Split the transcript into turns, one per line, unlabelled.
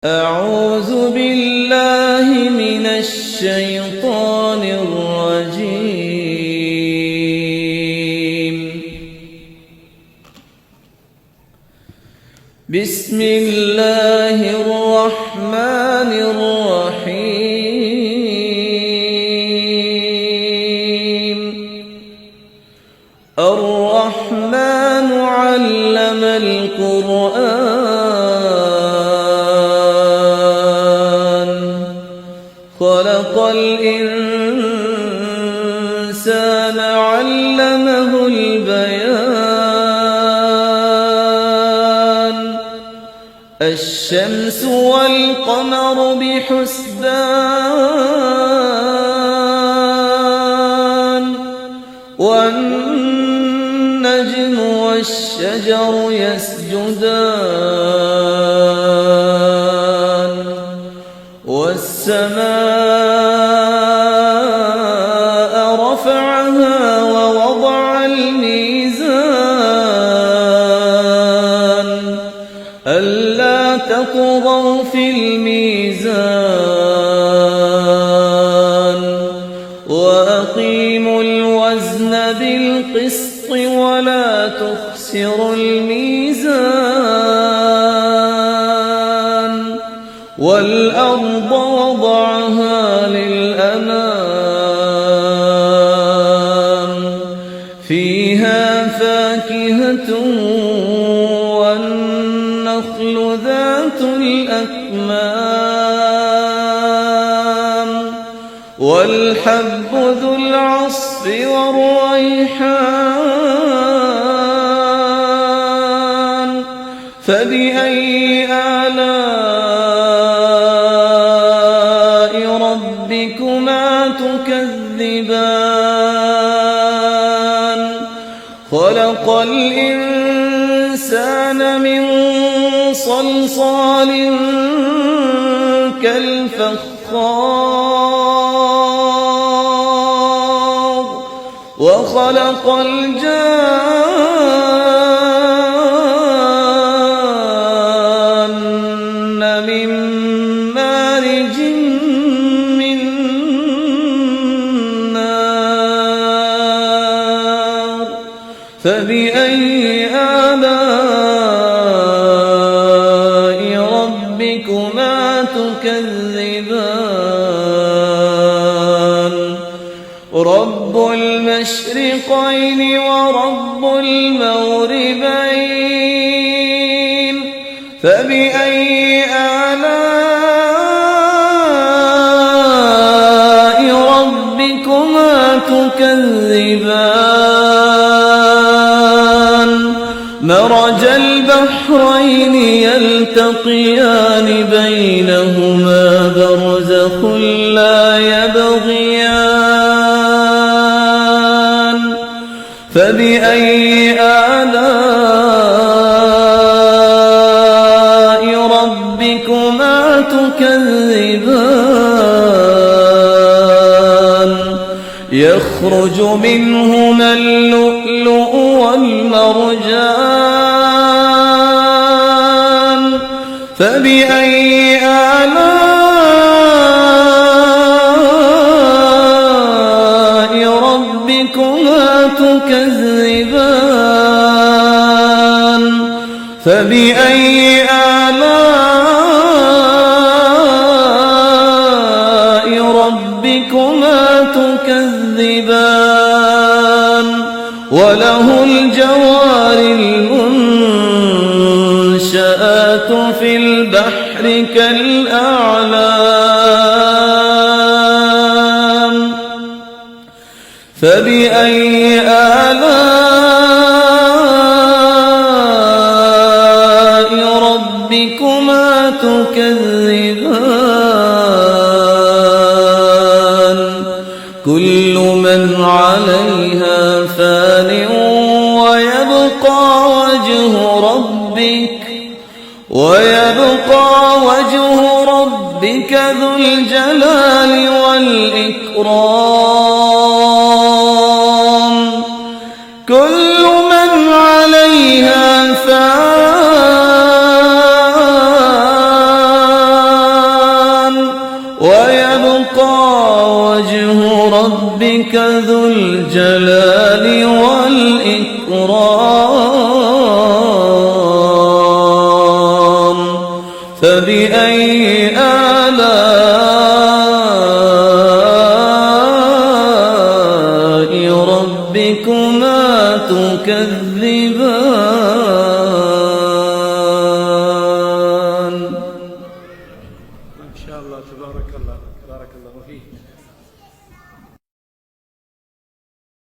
أعوذ بالله من الشيطان الرجيم. بسم الله الرحمن الرحيم. الرحمن علم القرآن، خلق الإنسان علمه البيان. الشمس والقمر بحسبان، والنجم والشجر يسجدان، والسماء رفعها ووضع الميزان ألا تطغوا في الميزان، وأقيموا الوزن بالقسط ولا تخسروا الميزان. والأرض وضعها للأنام، فيها فاكهة والنخل ذات الأكمام، والحب ذو العصف والريحان. فبأي آلاء ربكما تكذبان؟ خلق الإنسان من صلصال كالفخار، وخلق الجان من مارج من نار. فبأي آلاء ربكما تكذبان؟ رب المشرقين ورب المغربين. فبأي آلاء ربكما تكذبان؟ مرج البحرين يلتقيان بينهما برزخ لا يبغيان. فبأي آلاء ربكما تكذبان؟ يخرج منهما اللؤلؤ والمرجان. فبأي آلاء ربكما تكذبان؟ فبأي آلاء ربكما تكذبان؟ وله الجوار المنشآت في البحر كالأعلام. فبأي آلاء ربكما تكذبان؟ كل من عليها فان، ويبقى وجه ربك ذو الجلال والإكرام. كل من عليها فان، ويبقى وجه ربك ذو الجلال والإكرام فبأي آلاء ربكما تكذبان.
ما شاء الله تبارك الله، بارك الله فيك.